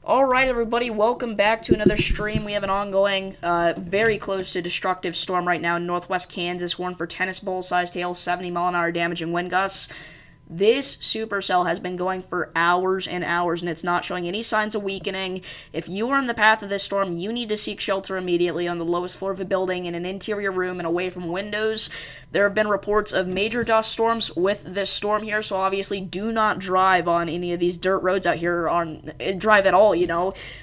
Alright, everybody, welcome back to another stream. We have an ongoing, very close to destructive storm right now in northwest Kansas, warned for tennis ball-sized hail, 70-mile-an-hour damaging wind gusts. This supercell has been going for hours and hours, and it's not showing any signs of weakening. If you are in the path of this storm, you need to seek shelter immediately on the lowest floor of a building, in an interior room, and away from windows. There have been reports of major dust storms with this storm here, so obviously do not drive on any of these dirt roads out here, drive at all,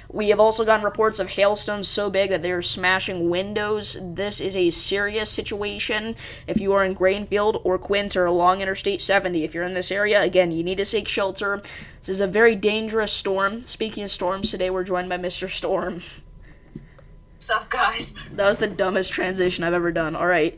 We have also gotten reports of hailstones so big that they're smashing windows. This is a serious situation. If you are in Grainfield or Quint or along Interstate 70, if you're in this area, again, you need to seek shelter. This is a very dangerous storm. Speaking of storms, today we're joined by Mr. Storm. What's up, guys? That was the dumbest transition I've ever done. Alright.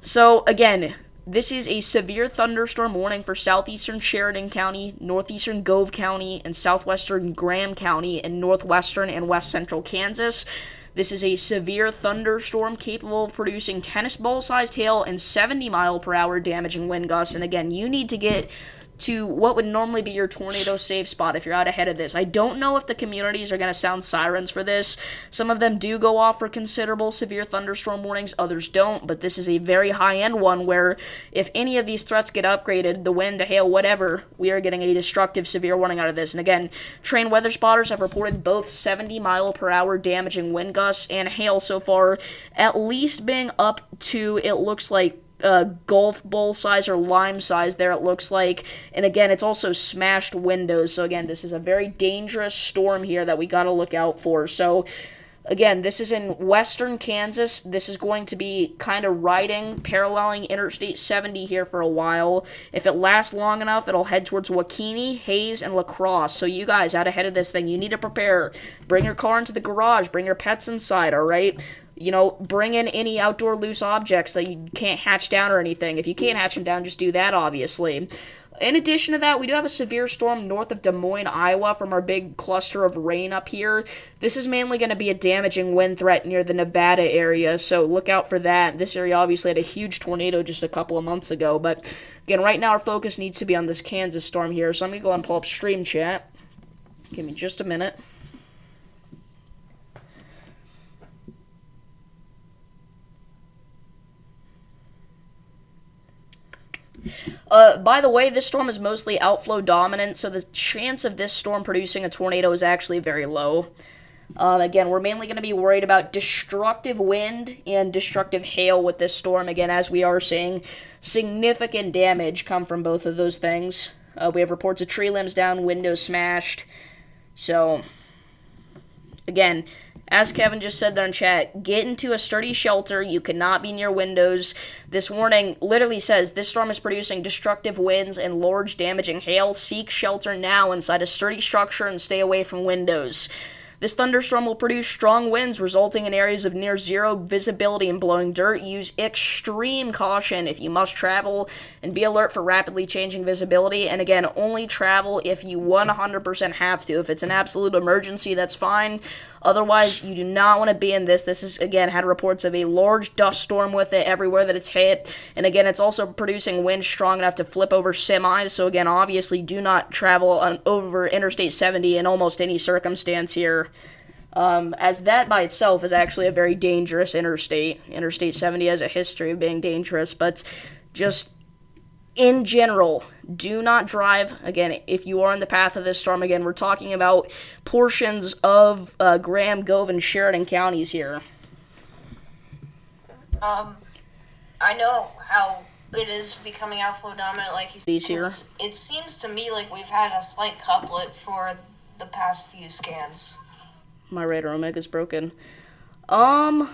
So, again, this is a severe thunderstorm warning for southeastern Sheridan County, northeastern Gove County, and southwestern Graham County in northwestern and west central Kansas. This is a severe thunderstorm capable of producing tennis ball-sized hail and 70-mile-per-hour damaging wind gusts. And again, you need to get to what would normally be your tornado safe spot if you're out ahead of this. I don't know if the communities are going to sound sirens for this. Some of them do go off for considerable severe thunderstorm warnings, others don't, but this is a very high-end one where if any of these threats get upgraded, the wind, the hail, whatever, we are getting a destructive severe warning out of this. And again, trained weather spotters have reported both 70-mile-per-hour damaging wind gusts and hail so far, at least being up to, it looks like, golf bowl size or lime size there, it looks like. And again, it's also smashed windows. So again, this is a very dangerous storm here that we got to look out for. So again, this is in western Kansas. This is going to be kind of paralleling Interstate 70 here for a while. If it lasts long enough, it'll head towards Waukene, Hayes, and La Crosse. So you guys, out ahead of this thing, you need to prepare. Bring your car into the garage. Bring your pets inside, all right? Bring in any outdoor loose objects that you can't hatch down or anything. If you can't hatch them down, just do that, obviously. In addition to that, we do have a severe storm north of Des Moines, Iowa, from our big cluster of rain up here. This is mainly going to be a damaging wind threat near the Nevada area, so look out for that. This area obviously had a huge tornado just a couple of months ago, but again, right now our focus needs to be on this Kansas storm here, so I'm going to go and pull up Stream Chat. Give me just a minute. By the way, this storm is mostly outflow dominant, so the chance of this storm producing a tornado is actually very low. Again, we're mainly going to be worried about destructive wind and destructive hail with this storm. Again, as we are seeing, significant damage come from both of those things. We have reports of tree limbs down, windows smashed. So, again, as Kevin just said there in chat, get into a sturdy shelter. You cannot be near windows. This warning literally says, this storm is producing destructive winds and large damaging hail. Seek shelter now inside a sturdy structure and stay away from windows. This thunderstorm will produce strong winds, resulting in areas of near zero visibility and blowing dirt. Use extreme caution if you must travel, and be alert for rapidly changing visibility. And again, only travel if you 100% have to. If it's an absolute emergency, that's fine. Otherwise, you do not want to be in this. This is, again, had reports of a large dust storm with it everywhere that it's hit. And again, it's also producing winds strong enough to flip over semis. So again, obviously, do not travel over Interstate 70 in almost any circumstance here. As that by itself is actually a very dangerous interstate. Interstate 70 has a history of being dangerous, but just in general, do not drive. Again, if you are in the path of this storm, again, we're talking about portions of Graham, Gove, and Sheridan counties here. I know how it is becoming outflow dominant, like you said. These here. It seems to me like we've had a slight couplet for the past few scans. My radar omega's broken. I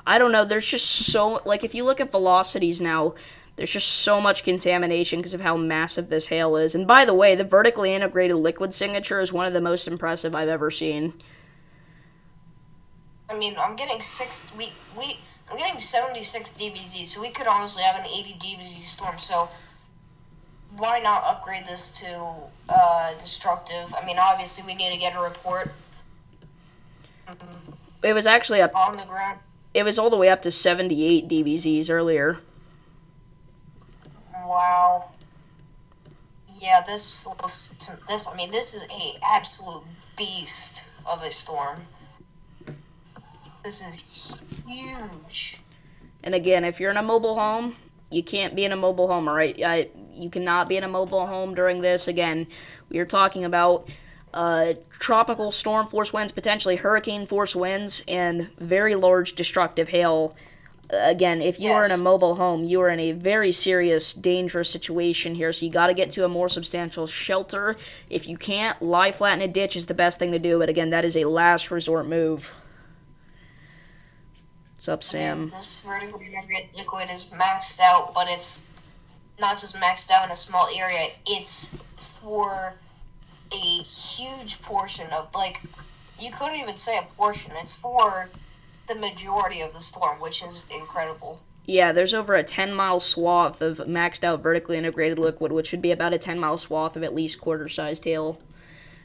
don't know. There's just so, like, if you look at velocities now, there's just so much contamination because of how massive this hail is. And by the way, the vertically integrated liquid signature is one of the most impressive I've ever seen. I mean, I'm getting I'm getting 76 DBZ, so we could honestly have an 80 DBZ storm. So why not upgrade this to destructive? I mean, obviously we need to get a report. It was actually up on the ground. It was all the way up to 78 DBZs earlier. Wow. Yeah, this is a absolute beast of a storm. This is huge. And again, if you're in a mobile home, you can't be in a mobile home, all right? You cannot be in a mobile home during this. Again, we are talking about tropical storm force winds, potentially hurricane force winds, and very large destructive hail. Again, if you are in a Yes. mobile home, you are in a very serious, dangerous situation here. So you got to get to a more substantial shelter. If you can't, lie flat in a ditch is the best thing to do. But again, that is a last resort move. What's up, I mean, Sam? this vertically integrated liquid is maxed out, but it's not just maxed out in a small area. It's for a huge portion of, like, you couldn't even say a portion. It's for the majority of the storm, which is incredible. Yeah, there's over a 10-mile swath of maxed out vertically integrated liquid, which would be about a 10-mile swath of at least quarter-sized hail.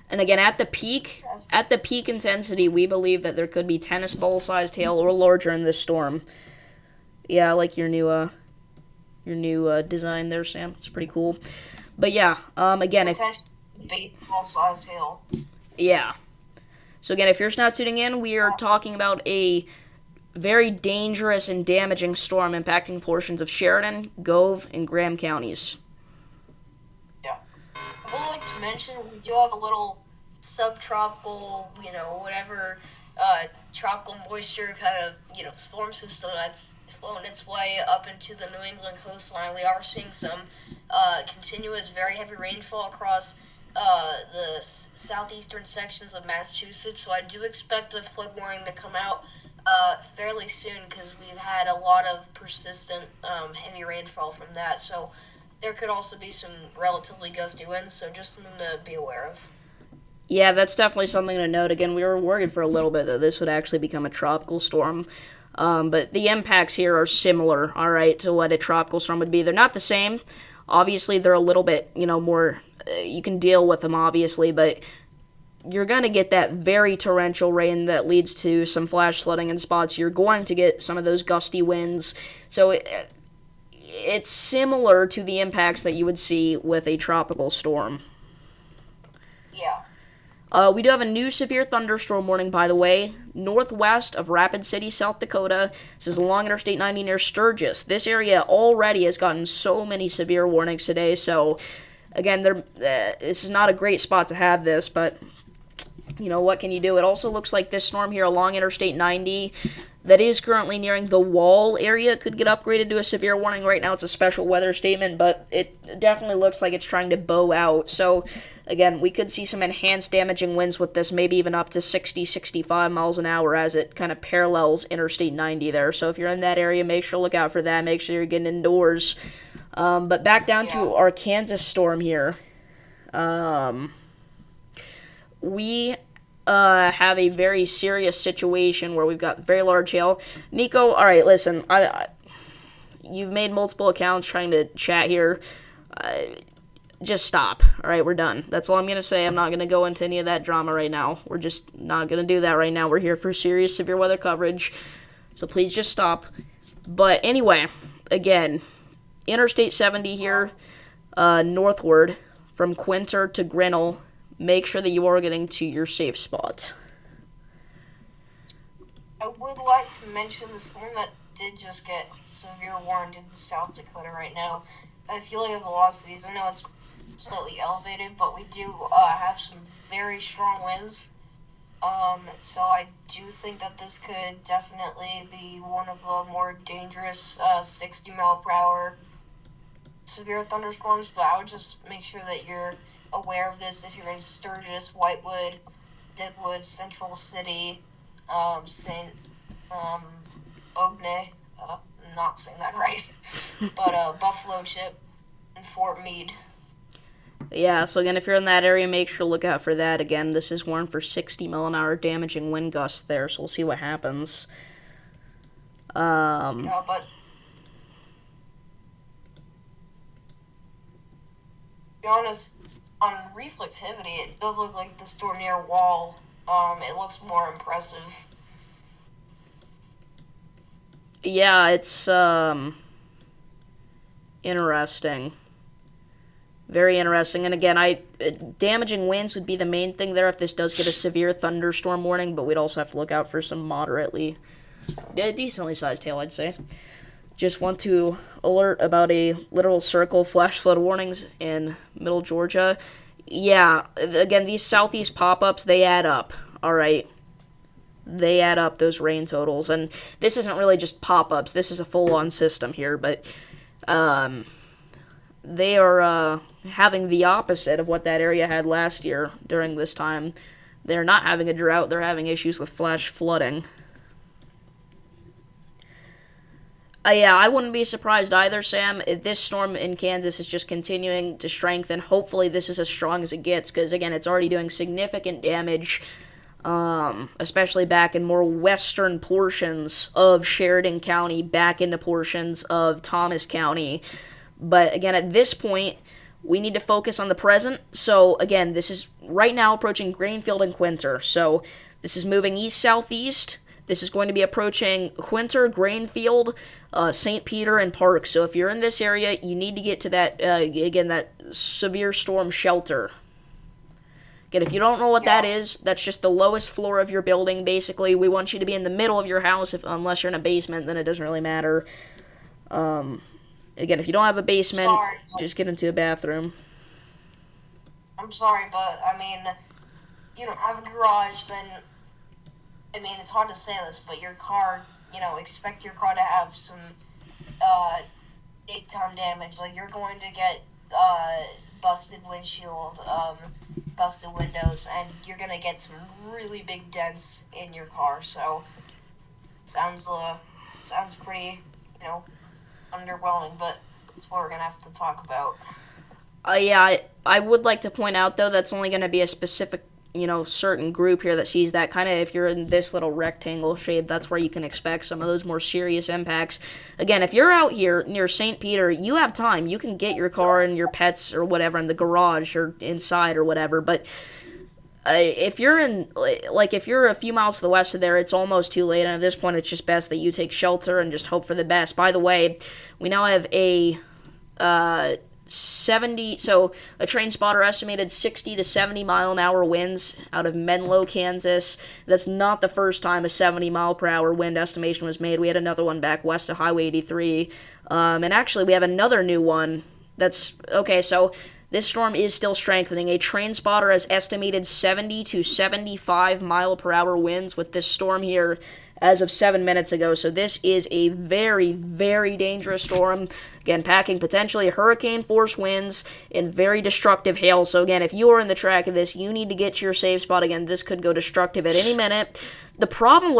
And again, Yes. at the peak intensity, we believe that there could be tennis ball-sized hail or larger in this storm. Yeah, I like your new design there, Sam. It's pretty cool. But yeah, again, if Potentially baseball size hail. yeah. So again, if you're just now tuning in, we are talking about a very dangerous and damaging storm impacting portions of Sheridan, Gove, and Graham counties. Yeah. I would like to mention we do have a little subtropical, whatever, tropical moisture kind of, storm system that's floating its way up into the New England coastline. We are seeing some continuous, very heavy rainfall across the southeastern sections of Massachusetts. So I do expect a flood warning to come out fairly soon because we've had a lot of persistent heavy rainfall from that. So there could also be some relatively gusty winds, so just something to be aware of. Yeah, that's definitely something to note. Again, we were worried for a little bit that this would actually become a tropical storm. But the impacts here are similar, all right, to what a tropical storm would be. They're not the same. Obviously, they're a little bit, more, you can deal with them, obviously, but you're going to get that very torrential rain that leads to some flash flooding in spots. You're going to get some of those gusty winds. So it's similar to the impacts that you would see with a tropical storm. Yeah. We do have a new severe thunderstorm warning, by the way, northwest of Rapid City, South Dakota. This is along Interstate 90 near Sturgis. This area already has gotten so many severe warnings today, so again, this is not a great spot to have this, but what can you do? It also looks like this storm here along Interstate 90 that is currently nearing the Wall area could get upgraded to a severe warning. Right now it's a special weather statement, but it definitely looks like it's trying to bow out. So, again, we could see some enhanced damaging winds with this, maybe even up to 60, 65 miles an hour as it kind of parallels Interstate 90 there. So if you're in that area, make sure to look out for that. Make sure you're getting indoors. But back down to our Kansas storm here. We have a very serious situation where we've got very large hail. Nico, all right, listen, you've made multiple accounts trying to chat here. Just stop. All right, we're done. That's all I'm going to say. I'm not going to go into any of that drama right now. We're just not going to do that right now. We're here for serious severe weather coverage, so please just stop. But anyway, again, Interstate 70 here, northward from Quinter to Grinnell. Make sure that you are getting to your safe spot. I would like to mention the storm that did just get severe warned in South Dakota right now. If you look at velocities, I know it's slightly elevated, but we do have some very strong winds. So I do think that this could definitely be one of the more dangerous 60 mile per hour severe thunderstorms, but I would just make sure that you're aware of this if you're in Sturgis, Whitewood, Deadwood, Central City, St. Ognay, I'm not saying that right, but Buffalo Chip, and Fort Meade. Yeah, so again, if you're in that area, make sure to look out for that. Again, this is warned for 60 mile an hour damaging wind gusts there, so we'll see what happens. Yeah, but to be honest, on reflectivity, it does look like the storm near Wall. It looks more impressive. Yeah, it's interesting. Very interesting. And again, damaging winds would be the main thing there if this does get a severe thunderstorm warning, but we'd also have to look out for some moderately, decently sized hail, I'd say. Just want to alert about a literal circle flash flood warnings in middle Georgia. Yeah, again, these southeast pop-ups, they add up. All right. They add up, those rain totals. And this isn't really just pop-ups. This is a full-on system here, but they are having the opposite of what that area had last year during this time. They're not having a drought. They're having issues with flash flooding. Yeah, I wouldn't be surprised either, Sam. If this storm in Kansas is just continuing to strengthen, hopefully this is as strong as it gets, because, again, it's already doing significant damage, especially back in more western portions of Sheridan County, back into portions of Thomas County. But, again, at this point, we need to focus on the present. So, again, this is right now approaching Grainfield and Quinter. So, this is moving east-southeast. This is going to be approaching Quinter, Grainfield, St. Peter, and Park. So if you're in this area, you need to get to that, again, that severe storm shelter. Again, if you don't know what that is, that's just the lowest floor of your building, basically. We want you to be in the middle of your house. Unless you're in a basement, then it doesn't really matter. Again, if you don't have a basement, just get into a bathroom. I'm sorry, but, I mean, you don't have a garage, then... I mean, it's hard to say this, but your car, expect your car to have some big-time damage. Like, you're going to get busted windshield, busted windows, and you're going to get some really big dents in your car. So, sounds pretty, underwhelming, but it's what we're going to have to talk about. Yeah, I would like to point out, though, that's only going to be a specific certain group here that sees that. Kind of, if you're in this little rectangle shape, that's where you can expect some of those more serious impacts. Again, if you're out here near St. Peter, you have time. You can get your car and your pets or whatever in the garage or inside or whatever, but if you're if you're a few miles to the west of there, it's almost too late, and at this point, it's just best that you take shelter and just hope for the best. By the way, we now have a 70, so a train spotter estimated 60 to 70 mile an hour winds out of Menlo, Kansas. That's not the first time a 70 mile per hour wind estimation was made. We had another one back west of Highway 83. And actually, we have another new one that's, okay, so this storm is still strengthening. A train spotter has estimated 70 to 75 mile per hour winds with this storm here as of 7 minutes ago. So this is a very, very dangerous storm. Again, packing potentially hurricane-force winds and very destructive hail. So again, if you are in the track of this, you need to get to your safe spot. Again, this could go destructive at any minute. The problem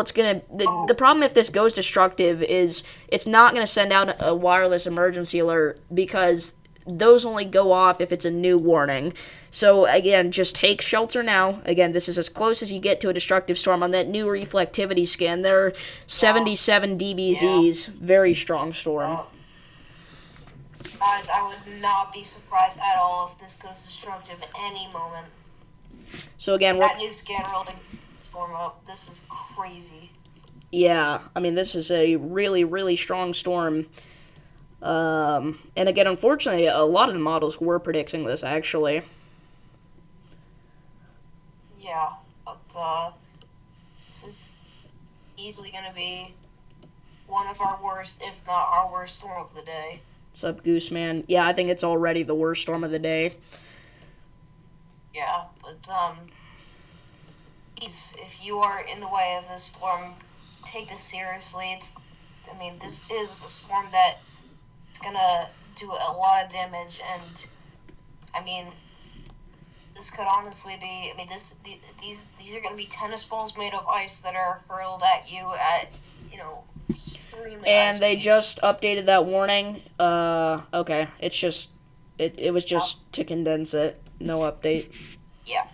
if this goes destructive is it's not going to send out a wireless emergency alert, because those only go off if it's a new warning. So, again, just take shelter now. Again, this is as close as you get to a destructive storm. On that new reflectivity scan, there are 77 dBZs. Very strong storm. Guys, I would not be surprised at all if this goes destructive at any moment. So, again, that new scan rolled storm up. This is crazy. Yeah, I mean, this is a really, really strong storm. And again, unfortunately, a lot of the models were predicting this, actually. Yeah, but, this is easily going to be one of our worst, if not our worst storm of the day. What's up, Gooseman? Yeah, I think it's already the worst storm of the day. Yeah, but, please, if you are in the way of this storm, take this seriously. This is a storm that it's gonna do a lot of damage, and this could honestly be. These are gonna be tennis balls made of ice that are hurled at you at extremely. And they just updated that warning. Okay, it's just it was just to condense it. No update. Yeah.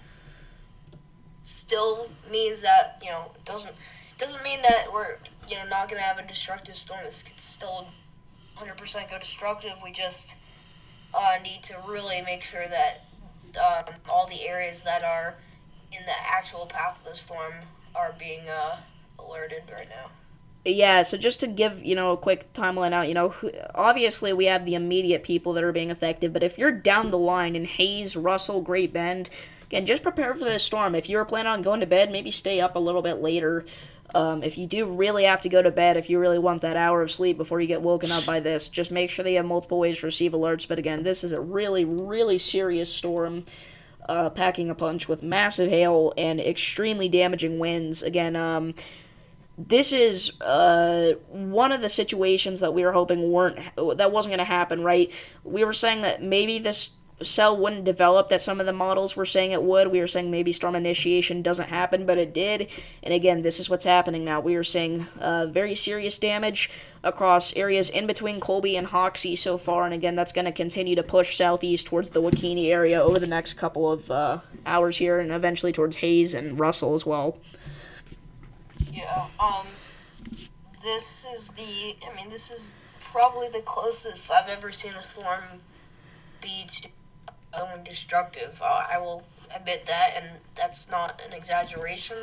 Still means that it doesn't mean that we're not gonna have a destructive storm. This could still 100% go destructive. We just need to really make sure that all the areas that are in the actual path of the storm are being alerted right now. Yeah, so just to give, a quick timeline out, obviously we have the immediate people that are being affected, but if you're down the line in Hayes, Russell, Great Bend, again, just prepare for this storm. If you're planning on going to bed, maybe stay up a little bit later. If you do really have to go to bed, if you really want that hour of sleep before you get woken up by this, just make sure that you have multiple ways to receive alerts. But again, this is a really, really serious storm, packing a punch with massive hail and extremely damaging winds. Again, this is one of the situations that we were hoping that wasn't going to happen, right? We were saying that maybe this cell wouldn't develop that some of the models were saying it would. We were saying maybe storm initiation doesn't happen, but it did. And again, this is what's happening now. We are seeing very serious damage across areas in between Colby and Hoxie so far. And again, that's going to continue to push southeast towards the Wakini area over the next couple of hours here, and eventually towards Hayes and Russell as well. Yeah. This is probably the closest I've ever seen a storm be to destructive. I will admit that, and that's not an exaggeration.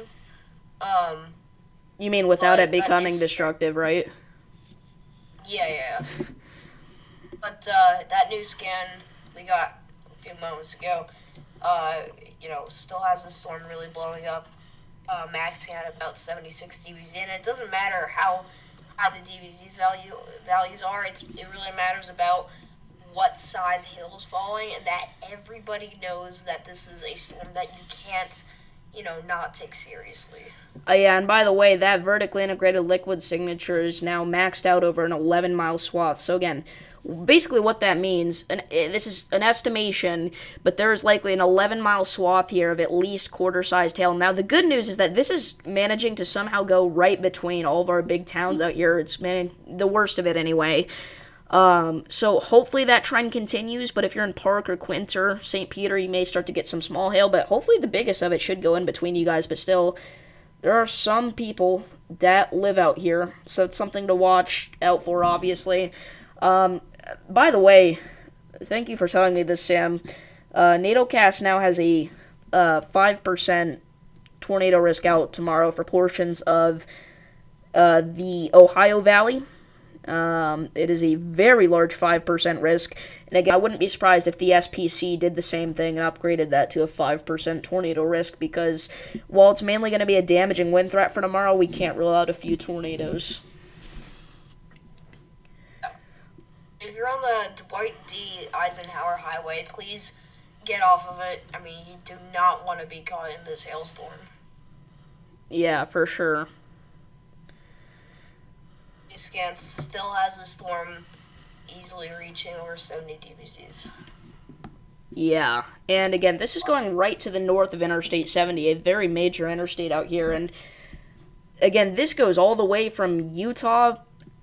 You mean without it becoming destructive, right? Yeah. But that new scan we got a few moments ago, still has the storm really blowing up, maxing at about 76 dBz, and it doesn't matter how the dBz's values are. It really matters about what size hail is falling, and that everybody knows that this is a storm that you can't, not take seriously. Yeah, and by the way, that vertically integrated liquid signature is now maxed out over an 11-mile swath. So again, basically what that means, and this is an estimation, but there is likely an 11-mile swath here of at least quarter-sized hail. Now, the good news is that this is managing to somehow go right between all of our big towns out here. It's the worst of it anyway. So hopefully that trend continues, but if you're in Park or Quinter, St. Peter, you may start to get some small hail, but hopefully the biggest of it should go in between you guys, but still, there are some people that live out here, so it's something to watch out for, obviously. By the way, thank you for telling me this, Sam. NATOcast now has a 5% tornado risk out tomorrow for portions of the Ohio Valley. It is a very large 5% risk. And again, I wouldn't be surprised if the SPC did the same thing and upgraded that to a 5% tornado risk, because while it's mainly going to be a damaging wind threat for tomorrow, we can't rule out a few tornadoes. If you're on the Dwight D. Eisenhower Highway, please get off of it. You do not want to be caught in this hailstorm. Yeah, for sure. Scan still has a storm easily reaching over 70 dBz's. Yeah, and again, this is going right to the north of Interstate 70, a very major interstate out here, and again, this goes all the way from Utah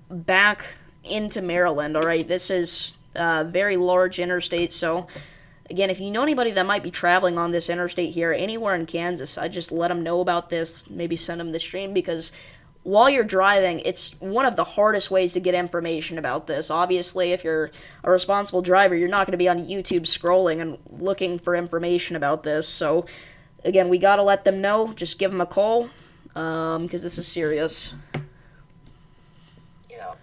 back into Maryland, alright? This is a very large interstate, so again, if you know anybody that might be traveling on this interstate here, anywhere in Kansas, I just let them know about this, maybe send them the stream, because while you're driving, it's one of the hardest ways to get information about this. Obviously, if you're a responsible driver, you're not going to be on YouTube scrolling and looking for information about this. So, again, we got to let them know. Just give them a call, because this is serious. Yeah.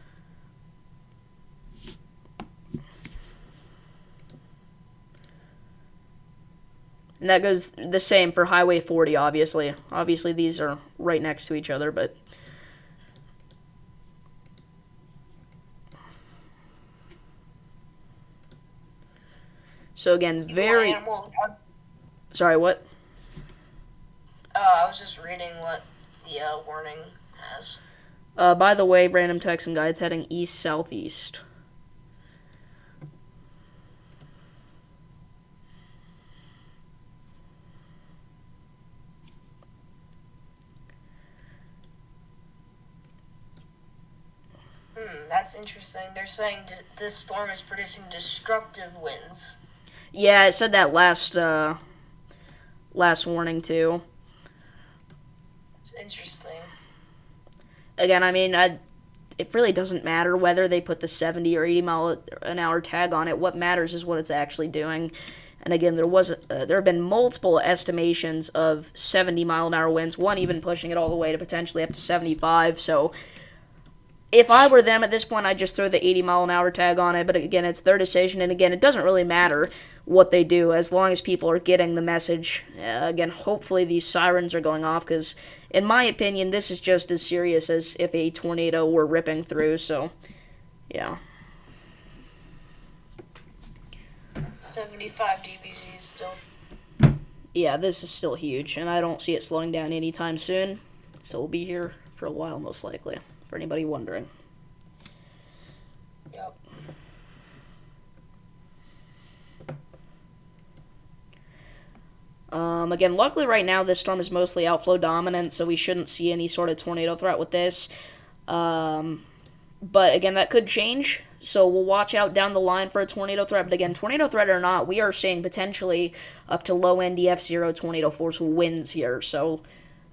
And that goes the same for Highway 40, obviously. Obviously, these are right next to each other, but... So again, very... Sorry, what? I was just reading what the warning has. By the way, random Texan guy, it's heading east-southeast. That's interesting. They're saying this storm is producing destructive winds. Yeah, it said that last warning too. It's interesting. Again, it really doesn't matter whether they put the 70 or 80 mile an hour tag on it. What matters is what it's actually doing. And again, there have been multiple estimations of 70 mile an hour winds, one even pushing it all the way to potentially up to 75. So if I were them at this point, I'd just throw the 80-mile-an-hour tag on it. But again, it's their decision. And again, it doesn't really matter what they do as long as people are getting the message. Again, hopefully these sirens are going off because, in my opinion, this is just as serious as if a tornado were ripping through. So, yeah. 75 dBz still. Yeah, this is still huge, and I don't see it slowing down anytime soon. So we'll be here for a while, most likely, for anybody wondering. Yep. Again, luckily right now this storm is mostly outflow dominant, so we shouldn't see any sort of tornado threat with this. But again, that could change, so we'll watch out down the line for a tornado threat. But again, tornado threat or not, we are seeing potentially up to low NDF0 tornado force winds here. So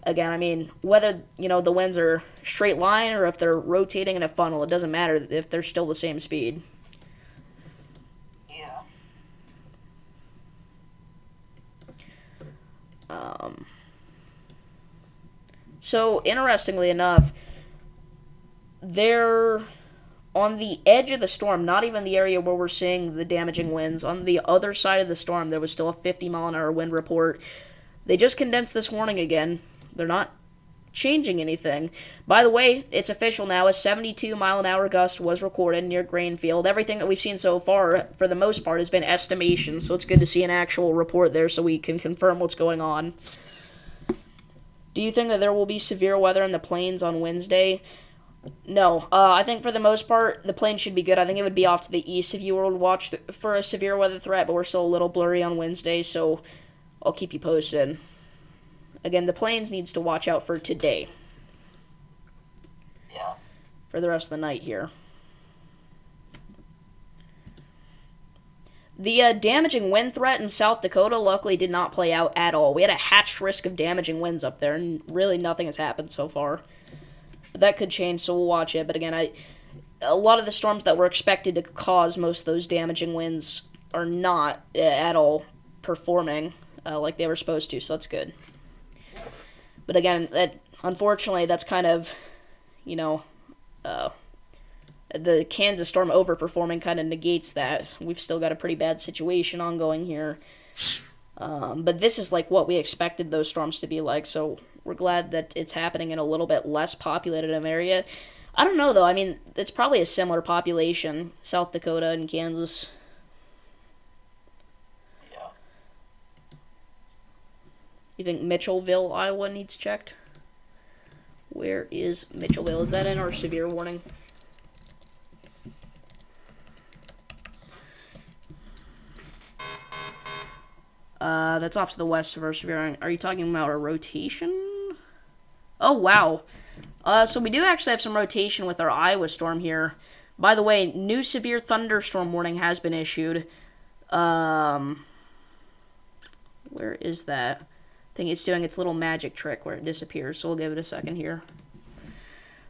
again, I mean, whether, the winds are straight line or if they're rotating in a funnel, it doesn't matter if they're still the same speed. Yeah. So, interestingly enough, they're on the edge of the storm, not even the area where we're seeing the damaging winds. On the other side of the storm, there was still a 50-mile-an-hour wind report. They just condensed this warning again. They're not changing anything. By the way, it's official now. A 72-mile-an-hour gust was recorded near Grainfield. Everything that we've seen so far, for the most part, has been estimation, so it's good to see an actual report there so we can confirm what's going on. Do you think that there will be severe weather in the plains on Wednesday? No. I think for the most part, the plains should be good. I think it would be off to the east if you were to watch for a severe weather threat, but we're still a little blurry on Wednesday, so I'll keep you posted. Again, the plains needs to watch out for today. Yeah. For the rest of the night here. The damaging wind threat in South Dakota luckily did not play out at all. We had a hatched risk of damaging winds up there, and really nothing has happened so far. But that could change, so we'll watch it. But again, a lot of the storms that were expected to cause most of those damaging winds are not at all performing like they were supposed to, so that's good. But again, unfortunately, that's kind of, the Kansas storm overperforming kind of negates that. We've still got a pretty bad situation ongoing here. But this is like what we expected those storms to be like, so we're glad that it's happening in a little bit less populated an area. I don't know, though. I mean, it's probably a similar population, South Dakota and Kansas. Yeah. You think Mitchellville, Iowa needs checked? Where is Mitchellville? Is that in our severe warning? That's off to the west of our severe warning. Are you talking about a rotation? Oh, wow. So we do actually have some rotation with our Iowa storm here. By the way, new severe thunderstorm warning has been issued. Where is that? I think it's doing its little magic trick where it disappears, so we'll give it a second here.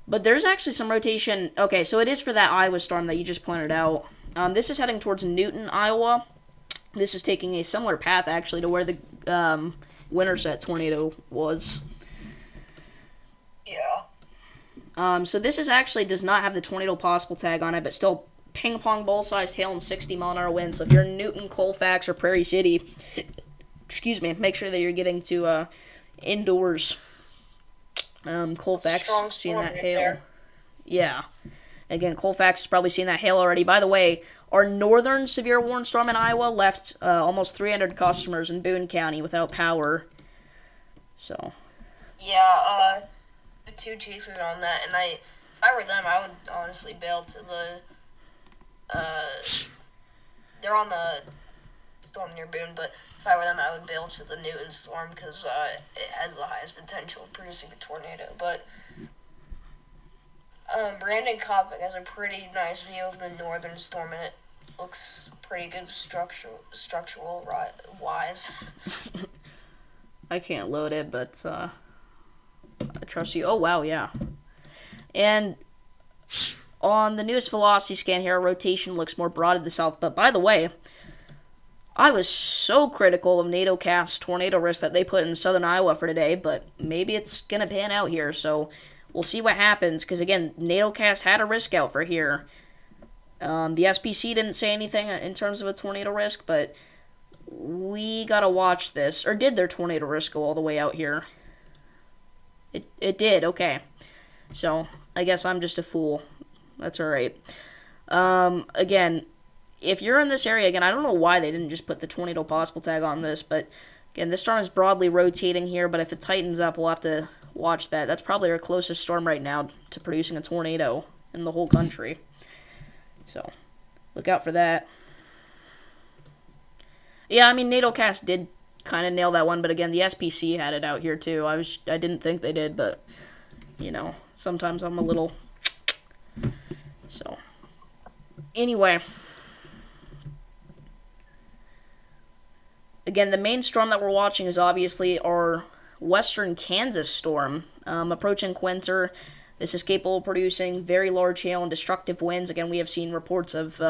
But there's actually some rotation. Okay, so it is for that Iowa storm that you just pointed out. This is heading towards Newton, Iowa. This is taking a similar path, actually, to where the Winterset tornado was. Yeah. So this is actually does not have the tornado possible tag on it, but still ping-pong ball-sized hail and 60-mile-an-hour winds. So if you're in Newton, Colfax, or Prairie City, excuse me, make sure that you're getting to indoors. Colfax, seeing that hail. There. Yeah. Again, Colfax has probably seen that hail already. By the way, our northern severe warning storm in Iowa left almost 300 customers in Boone County without power. So. Yeah, the two chasers on that, and if I were them, I would honestly bail to the, they're on the storm near Boone, but if I were them, I would bail to the Newton storm, because it has the highest potential of producing a tornado, but Brandon Kopic has a pretty nice view of the northern storm, and it looks pretty good structural wise. I can't load it, but I trust you. Oh, wow, yeah. And on the newest velocity scan here, our rotation looks more broad to the south. But by the way, I was so critical of NATOcast's tornado risk that they put in southern Iowa for today, but maybe it's going to pan out here. So we'll see what happens, because again, NATOcast had a risk out for here. The SPC didn't say anything in terms of a tornado risk, but we gotta watch this. Or did their tornado risk go all the way out here? It did, okay. So, I guess I'm just a fool. That's alright. Again, if you're in this area, again, I don't know why they didn't just put the tornado possible tag on this, but again, this storm is broadly rotating here, but if it tightens up, we'll have to watch that. That's probably our closest storm right now to producing a tornado in the whole country. So, look out for that. Yeah, I mean, NATOcast did kind of nail that one, but again, the SPC had it out here too. I didn't think they did, but, you know, sometimes I'm a little... So, anyway. Again, the main storm that we're watching is obviously our western Kansas storm. Approaching Quinter, this is capable of producing very large hail and destructive winds. Again, we have seen reports of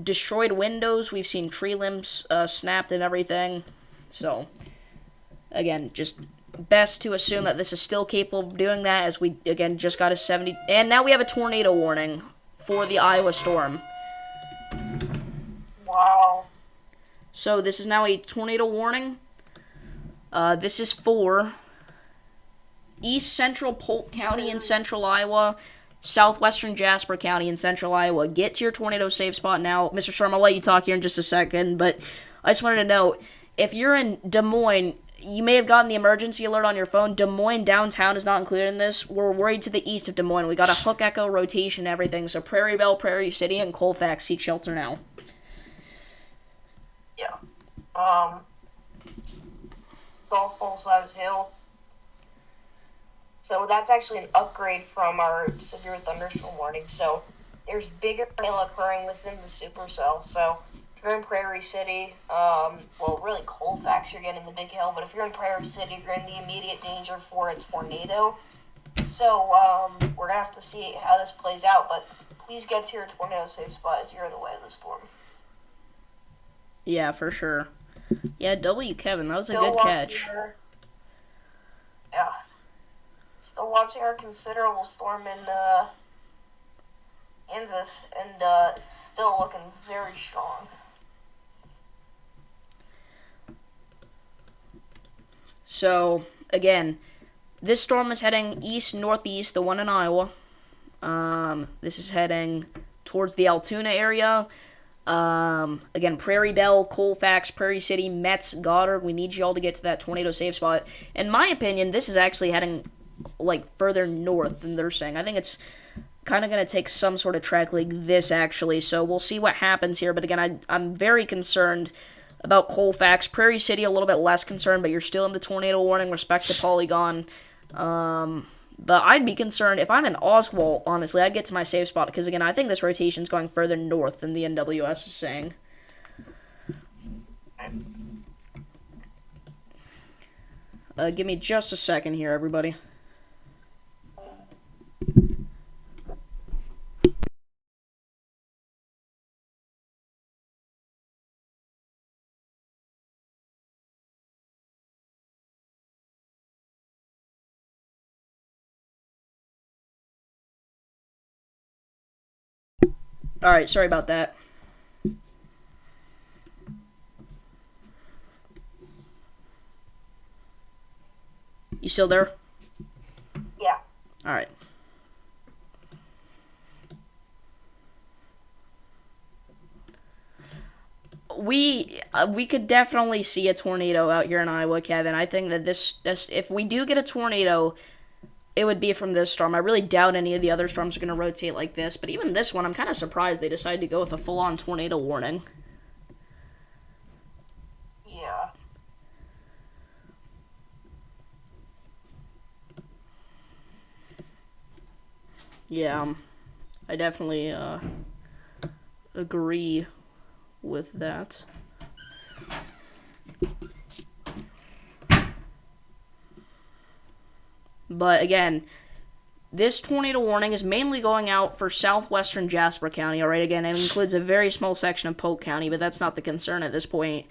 destroyed windows. We've seen tree limbs snapped and everything. So, again, just best to assume that this is still capable of doing that, as we, again, just got a 70... And now we have a tornado warning for the Iowa storm. Wow. So, this is now a tornado warning. This is for east central Polk County in central Iowa, southwestern Jasper County in central Iowa. Get to your tornado safe spot now. Mr. Storm, I'll let you talk here in just a second, but I just wanted to know, if you're in Des Moines, you may have gotten the emergency alert on your phone. Des Moines downtown is not included in this. We're worried to the east of Des Moines. We got a hook echo rotation, everything. So Prairie Belle, Prairie City, and Colfax seek shelter now. Yeah. Golf Bowl size hill. So that's actually an upgrade from our severe thunderstorm warning. So there's bigger hail occurring within the supercell. So if you're in Prairie City, well, really Colfax, you're getting the big hail. But if you're in Prairie City, you're in the immediate danger for a tornado. So we're going to have to see how this plays out. But please get to your tornado safe spot if you're in the way of the storm. Yeah, for sure. Yeah, W. Kevin, that was a good catch. Yeah. Still watching our considerable storm in Kansas, and still looking very strong. So, again, this storm is heading east-northeast, the one in Iowa. This is heading towards the Altoona area. Again, Prairie Belle, Colfax, Prairie City, Metz, Goddard. We need you all to get to that tornado safe spot. In my opinion, this is actually heading, like, further north than they're saying. I think it's kind of going to take some sort of track like this, actually. So we'll see what happens here. But again, I'm very concerned about Colfax. Prairie City, a little bit less concerned, but you're still in the tornado warning. Respect to Polygon. But I'd be concerned, if I'm in Oswald, honestly, I'd get to my safe spot, because, again, I think this rotation's going further north than the NWS is saying. Give me just a second here, everybody. Alright, sorry about that. You still there? Yeah. Alright. We could definitely see a tornado out here in Iowa, Kevin. I think that this if we do get a tornado, it would be from this storm. I really doubt any of the other storms are going to rotate like this. But even this one, I'm kind of surprised they decided to go with a full-on tornado warning. Yeah. Yeah, I definitely agree with that. But again, this tornado warning is mainly going out for southwestern Jasper County. Alright, again, it includes a very small section of Polk County, but that's not the concern at this point.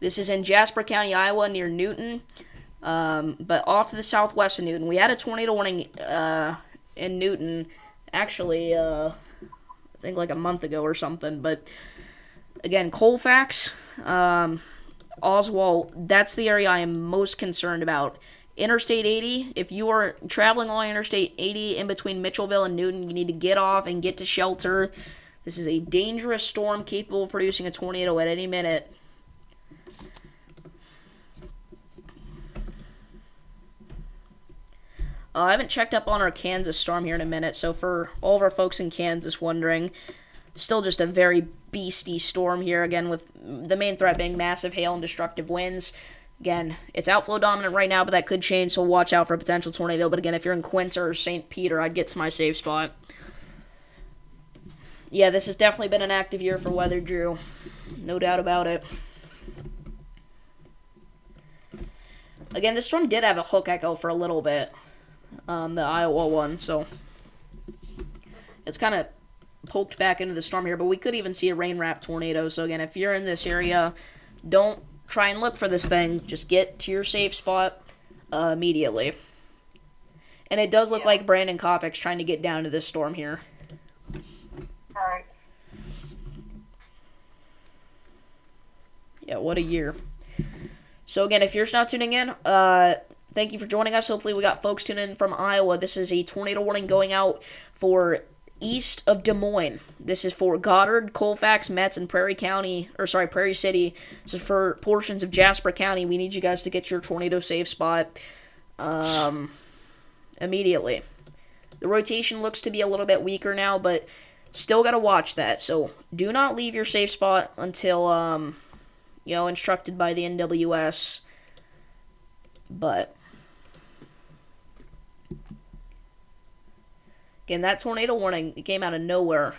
This is in Jasper County, Iowa, near Newton. But off to the southwest of Newton, we had a tornado warning in Newton, actually, I think like a month ago or something. But again, Colfax, Oswald, that's the area I am most concerned about. Interstate 80, if you are traveling along Interstate 80 in between Mitchellville and Newton, you need to get off and get to shelter. This is a dangerous storm capable of producing a tornado at any minute. I haven't checked up on our Kansas storm here in a minute, so for all of our folks in Kansas wondering, still just a very beastie storm here, again, with the main threat being massive hail and destructive winds. Again, it's outflow dominant right now, but that could change, so watch out for a potential tornado. But again, if you're in Quincy or St. Peter, I'd get to my safe spot. Yeah, this has definitely been an active year for weather, Drew. No doubt about it. Again, this storm did have a hook echo for a little bit. The Iowa one, so it's kind of poked back into the storm here, but we could even see a rain-wrapped tornado. So again, if you're in this area, don't try and look for this thing. Just get to your safe spot immediately. And it does look like Brandon Kopic's trying to get down to this storm here. Alright. Yeah, what a year. So again, if you're just now tuning in, thank you for joining us. Hopefully we got folks tuning in from Iowa. This is a tornado warning going out for east of Des Moines. This is for Goddard, Colfax, Metz, and Prairie City. This is for portions of Jasper County. We need you guys to get your tornado safe spot immediately. The rotation looks to be a little bit weaker now, but still got to watch that. So do not leave your safe spot until, instructed by the NWS. But again, that tornado warning, it came out of nowhere.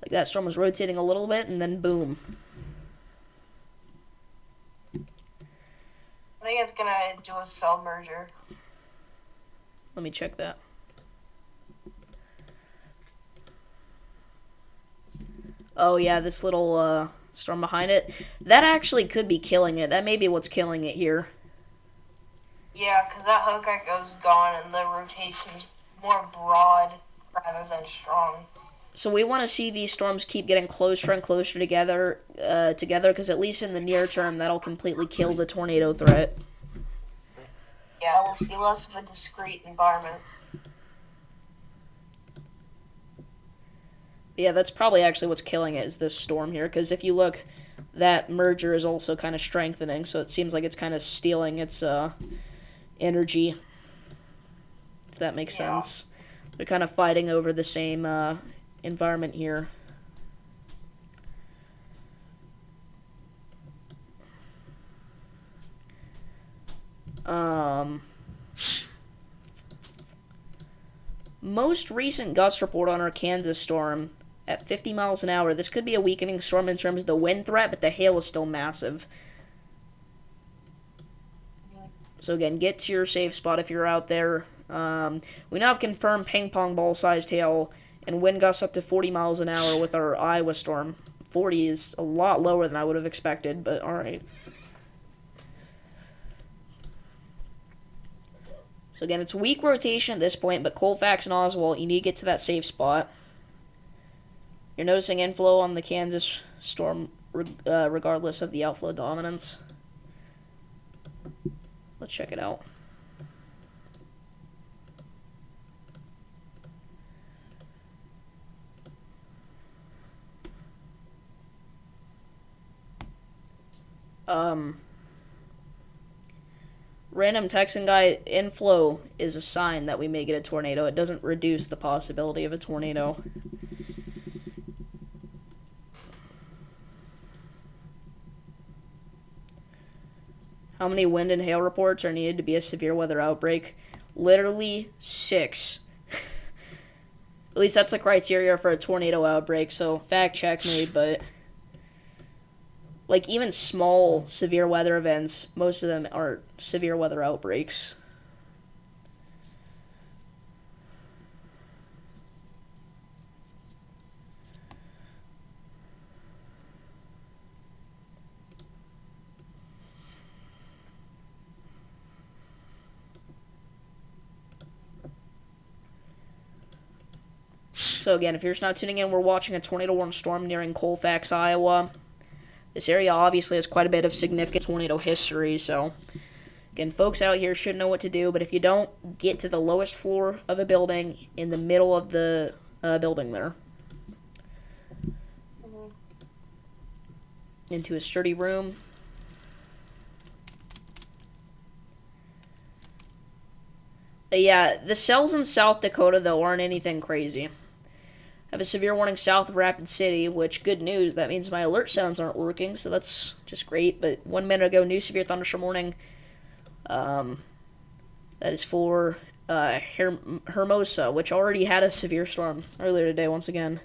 Like that storm was rotating a little bit, and then boom. I think it's gonna do a cell merger. Let me check that. Oh yeah, this little storm behind it. That actually could be killing it. That may be what's killing it here. Yeah, because that hook echo's gone and the rotation's more broad rather than strong. So we want to see these storms keep getting closer and closer together, because at least in the near term, that'll completely kill the tornado threat. Yeah, we'll see less of a discrete environment. Yeah, that's probably actually what's killing it, is this storm here, because if you look, that merger is also kind of strengthening, so it seems like it's kind of stealing its energy, if that makes sense. They're kind of fighting over the same environment here. Most recent gust report on our Kansas storm at 50 miles an hour. This could be a weakening storm in terms of the wind threat, but the hail is still massive. So again, get to your safe spot if you're out there. We now have confirmed ping pong ball sized hail and wind gusts up to 40 miles an hour with our Iowa storm. 40 is a lot lower than I would have expected, but alright. So again, it's weak rotation at this point, but Colfax and Oswald, you need to get to that safe spot. You're noticing inflow on the Kansas storm regardless of the outflow dominance. Let's check it out. Random Texan guy, inflow is a sign that we may get a tornado. It doesn't reduce the possibility of a tornado. How many wind and hail reports are needed to be a severe weather outbreak? Literally 6. At least that's the criteria for a tornado outbreak, so fact check me, but like even small severe weather events, most of them are severe weather outbreaks. So again, if you're just not tuning in, we're watching a tornado warning storm nearing Colfax, Iowa. This area obviously has quite a bit of significant tornado history, so again, folks out here should know what to do, but if you don't, get to the lowest floor of a building in the middle of the building there. Into a sturdy room. Yeah, the cells in South Dakota, though, aren't anything crazy. I have a severe warning south of Rapid City, which, good news, that means my alert sounds aren't working, so that's just great. But 1 minute ago, new severe thunderstorm warning. That is for Hermosa, which already had a severe storm earlier today, once again.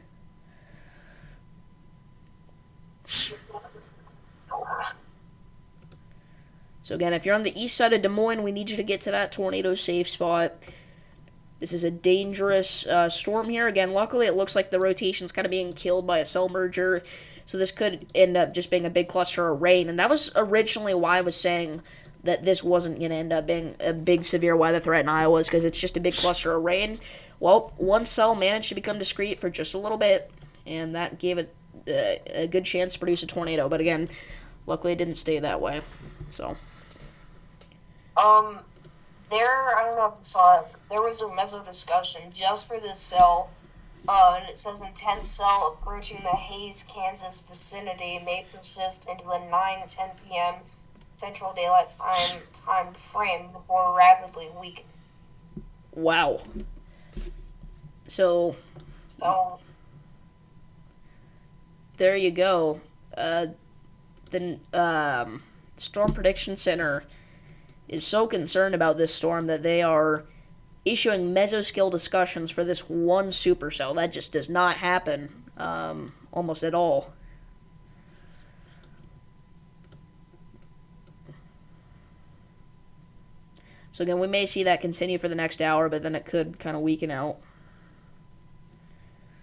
So again, if you're on the east side of Des Moines, we need you to get to that tornado safe spot. This is a dangerous storm here. Again, luckily it looks like the rotation's kind of being killed by a cell merger, so this could end up just being a big cluster of rain. And that was originally why I was saying that this wasn't going to end up being a big severe weather threat in Iowa, because it's just a big cluster of rain. Well, one cell managed to become discrete for just a little bit, and that gave it a good chance to produce a tornado. But again, luckily it didn't stay that way. So. I don't know if you saw it, there was a meso discussion just for this cell, and it says intense cell approaching the Hays, Kansas vicinity may persist into the 9-10 p.m. Central Daylight Time frame before rapidly weakening. Wow. So there you go. The Storm Prediction Center is so concerned about this storm that they are issuing mesoscale discussions for this one supercell. That just does not happen almost at all. So again, we may see that continue for the next hour, but then it could kind of weaken out.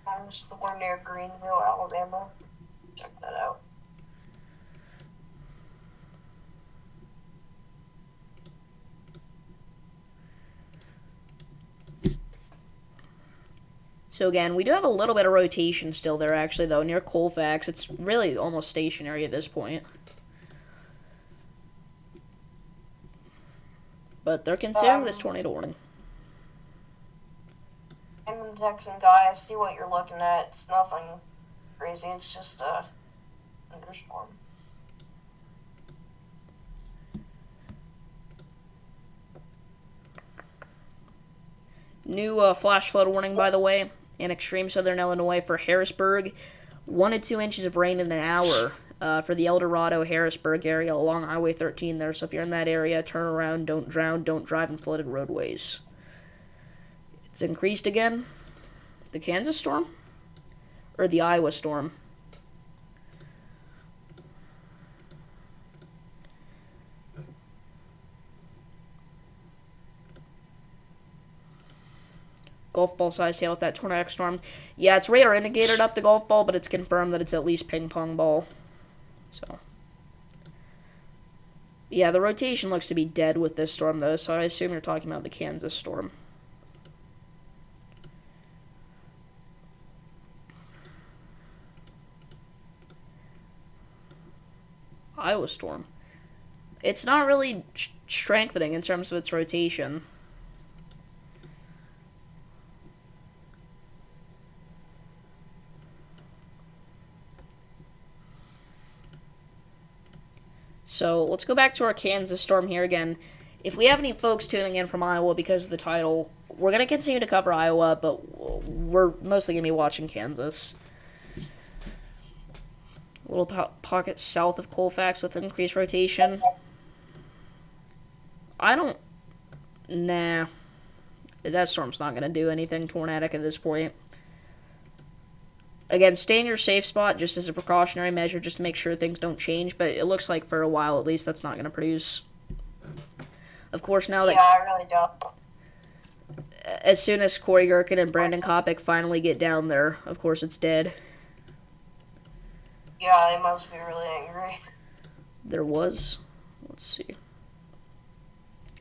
There's the one near Greenville, Alabama. Check that out. So again, we do have a little bit of rotation still there, actually, though, near Colfax. It's really almost stationary at this point. But they're considering this tornado warning. I'm a Texan guy. I see what you're looking at. It's nothing crazy. It's just a thunderstorm. New flash flood warning, by the way, in extreme southern Illinois for Harrisburg. 1 to 2 inches of rain in an hour for the El Dorado, Harrisburg area along Highway 13 there. So if you're in that area, turn around, don't drown, don't drive in flooded roadways. It's increased again. The Kansas storm? Or the Iowa storm? Golf ball size hail with that tornadic storm. Yeah, it's radar indicated up the golf ball, but it's confirmed that it's at least ping pong ball. So. Yeah, the rotation looks to be dead with this storm, though, so I assume you're talking about the Kansas storm. Iowa storm. It's not really strengthening in terms of its rotation. So let's go back to our Kansas storm here again. If we have any folks tuning in from Iowa because of the title, we're going to continue to cover Iowa, but we're mostly going to be watching Kansas. A little pocket south of Colfax with increased rotation. Nah. That storm's not going to do anything tornadic at this point. Again, stay in your safe spot just as a precautionary measure, just to make sure things don't change. But it looks like for a while, at least, that's not going to produce. Of course, now that... Yeah, I really don't. As soon as Corey Gherkin and Brandon Kopic finally get down there, of course, it's dead. Yeah, they must be really angry. There was... Let's see.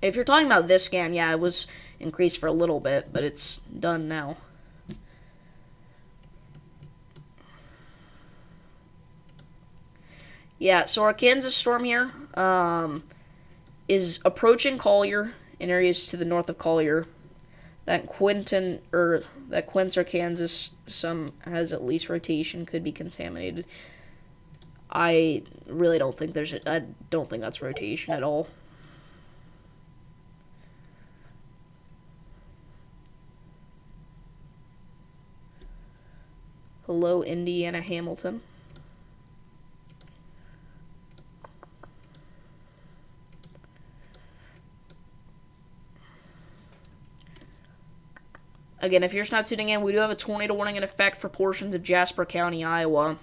If you're talking about this scan, yeah, it was increased for a little bit, but it's done now. Yeah, so our Kansas storm here is approaching Collier in areas to the north of Collier. That Quinter, Kansas, some has at least rotation, could be contaminated. I really don't think I don't think that's rotation at all. Hello, Indiana Hamilton. Again, if you're just not tuning in, we do have a tornado warning in effect for portions of Jasper County, Iowa.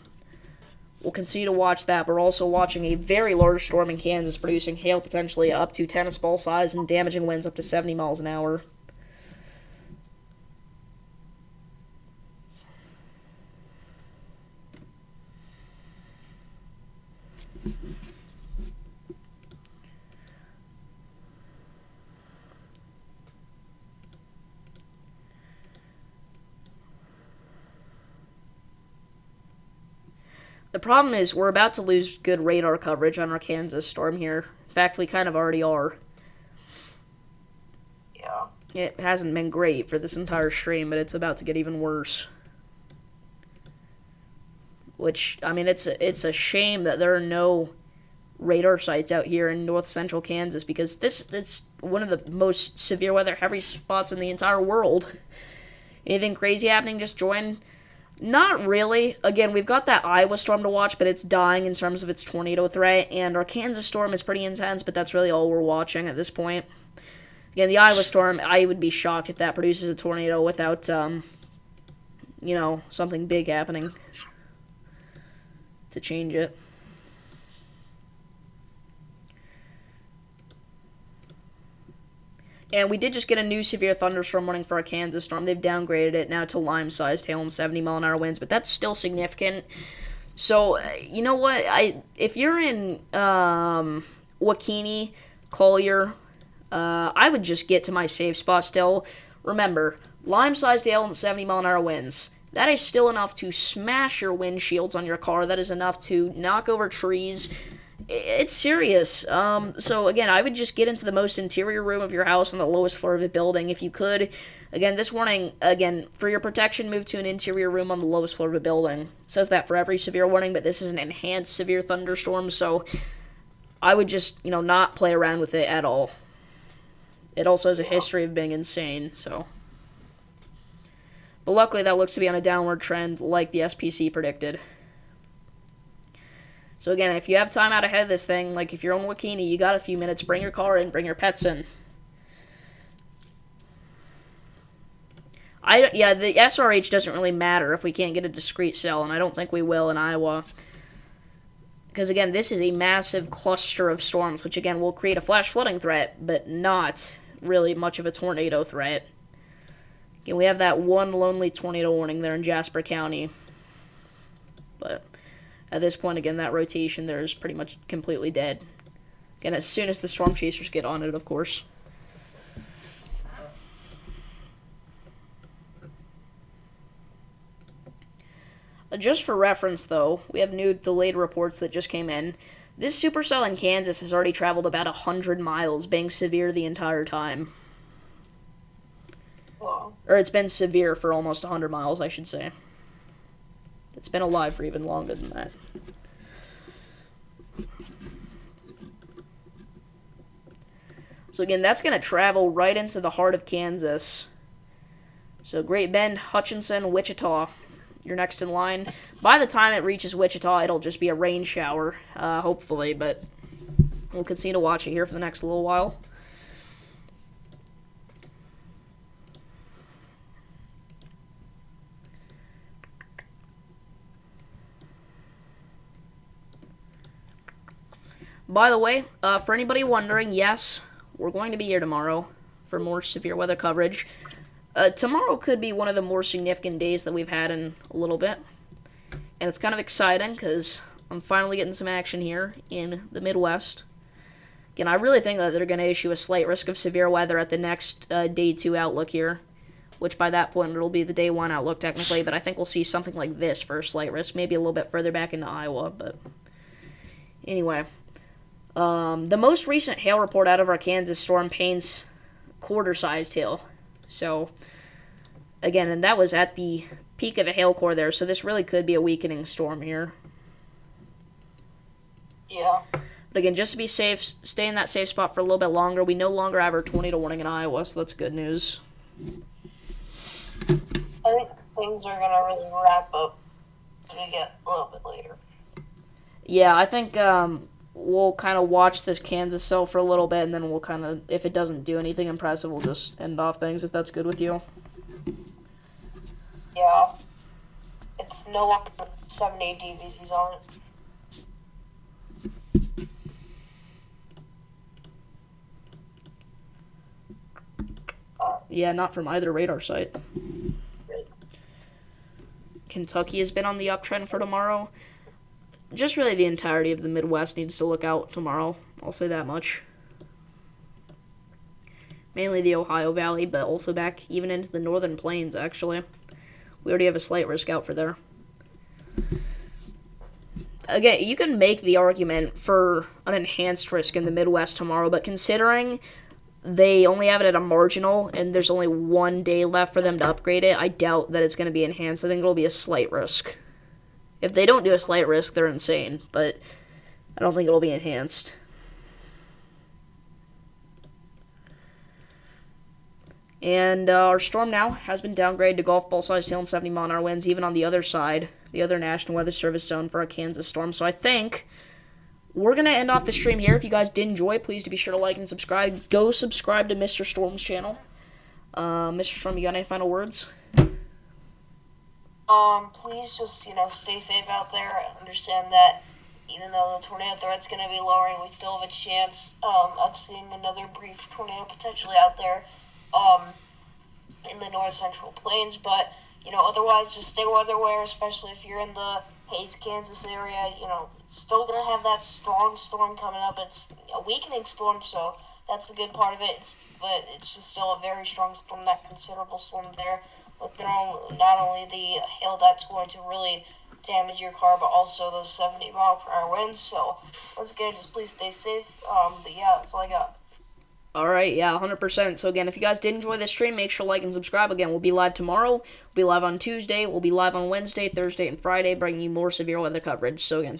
We'll continue to watch that. We're also watching a very large storm in Kansas producing hail potentially up to tennis ball size and damaging winds up to 70 miles an hour. The problem is we're about to lose good radar coverage on our Kansas storm here. In fact, we kind of already are. Yeah. It hasn't been great for this entire stream, but it's about to get even worse. Which, I mean, it's a shame that there are no radar sites out here in north central Kansas, because it's one of the most severe weather heavy spots in the entire world. Anything crazy happening, just join. Not really. Again, we've got that Iowa storm to watch, but it's dying in terms of its tornado threat, and our Kansas storm is pretty intense, but that's really all we're watching at this point. Again, the Iowa storm, I would be shocked if that produces a tornado without, something big happening to change it. And we did just get a new severe thunderstorm warning for our Kansas storm. They've downgraded it now to Lime-sized hail and 70-mile-an-hour winds, but that's still significant. So, you know what? If you're in Wakini, Collier, I would just get to my safe spot still. Remember, Lime-sized hail and 70-mile-an-hour winds. That is still enough to smash your windshields on your car. That is enough to knock over trees. It's serious. So again, I would just get into the most interior room of your house on the lowest floor of a building if you could. Again, this warning, for your protection, move to an interior room on the lowest floor of a building. It says that for every severe warning, but this is an enhanced severe thunderstorm, so I would just, not play around with it at all. It also has a history of being insane, so. But luckily, that looks to be on a downward trend like the SPC predicted. So again, if you have time out ahead of this thing, like if you're on Wakini, you got a few minutes, bring your car in, bring your pets in. The SRH doesn't really matter if we can't get a discrete cell, and I don't think we will in Iowa. Because again, this is a massive cluster of storms, which again will create a flash flooding threat, but not really much of a tornado threat. Again, we have that one lonely tornado warning there in Jasper County. But at this point, again, that rotation there is pretty much completely dead. Again, as soon as the storm chasers get on it, of course. Just for reference, though, we have new delayed reports that just came in. This supercell in Kansas has already traveled about 100 miles, being severe the entire time. Wow. Or it's been severe for almost 100 miles, I should say. It's been alive for even longer than that. So again, that's going to travel right into the heart of Kansas. So Great Bend, Hutchinson, Wichita, you're next in line. By the time it reaches Wichita, it'll just be a rain shower, hopefully, but we'll continue to watch it here for the next little while. By the way, for anybody wondering, yes, we're going to be here tomorrow for more severe weather coverage. Tomorrow could be one of the more significant days that we've had in a little bit. And it's kind of exciting because I'm finally getting some action here in the Midwest. Again, I really think that they're going to issue a slight risk of severe weather at the next Day 2 outlook here. Which by that point, it'll be the Day 1 outlook technically. But I think we'll see something like this for a slight risk. Maybe a little bit further back into Iowa, but Anyway, the most recent hail report out of our Kansas storm paints quarter-sized hail. So, again, and that was at the peak of the hail core there, so this really could be a weakening storm here. Yeah. But again, just to be safe, stay in that safe spot for a little bit longer. We no longer have our tornado warning in Iowa, so that's good news. I think things are going to really wrap up as we get a little bit later. Yeah, I think we'll kind of watch this Kansas cell for a little bit, and then we'll kind of, if it doesn't do anything impressive, we'll just end off things, if that's good with you. Yeah. It's no longer 7-8 DVCs on it. Yeah, not from either radar site. Kentucky has been on the uptrend for tomorrow. Just really the entirety of the Midwest needs to look out tomorrow. I'll say that much. Mainly the Ohio Valley, but also back even into the northern plains, actually. We already have a slight risk out for there. Again, you can make the argument for an enhanced risk in the Midwest tomorrow, but considering they only have it at a marginal and there's only 1 day left for them to upgrade it, I doubt that it's going to be enhanced. I think it'll be a slight risk. If they don't do a slight risk, they're insane, but I don't think it'll be enhanced. And our storm now has been downgraded to golf ball size tail and 70-mile-an-hour winds, even on the other side, the other National Weather Service zone for our Kansas storm. So I think we're going to end off the stream here. If you guys did enjoy, please do be sure to like and subscribe. Go subscribe to Mr. Storm's channel. Mr. Storm, you got any final words? Please just, stay safe out there. Understand that even though the tornado threat's going to be lowering, we still have a chance of seeing another brief tornado potentially out there in the north central plains. But, otherwise just stay weather aware, especially if you're in the Hays, Kansas area. It's still going to have that strong storm coming up. It's a weakening storm, so that's the good part of it. But it's just still a very strong storm, that considerable storm there. With not only the hail that's going to really damage your car, but also those 70-mile-per-hour winds. So, once again, just please stay safe. But yeah, that's all I got. Alright, yeah, 100%. So again, if you guys did enjoy this stream, make sure to like and subscribe. Again, we'll be live tomorrow, we'll be live on Tuesday, we'll be live on Wednesday, Thursday, and Friday, bringing you more severe weather coverage. So again,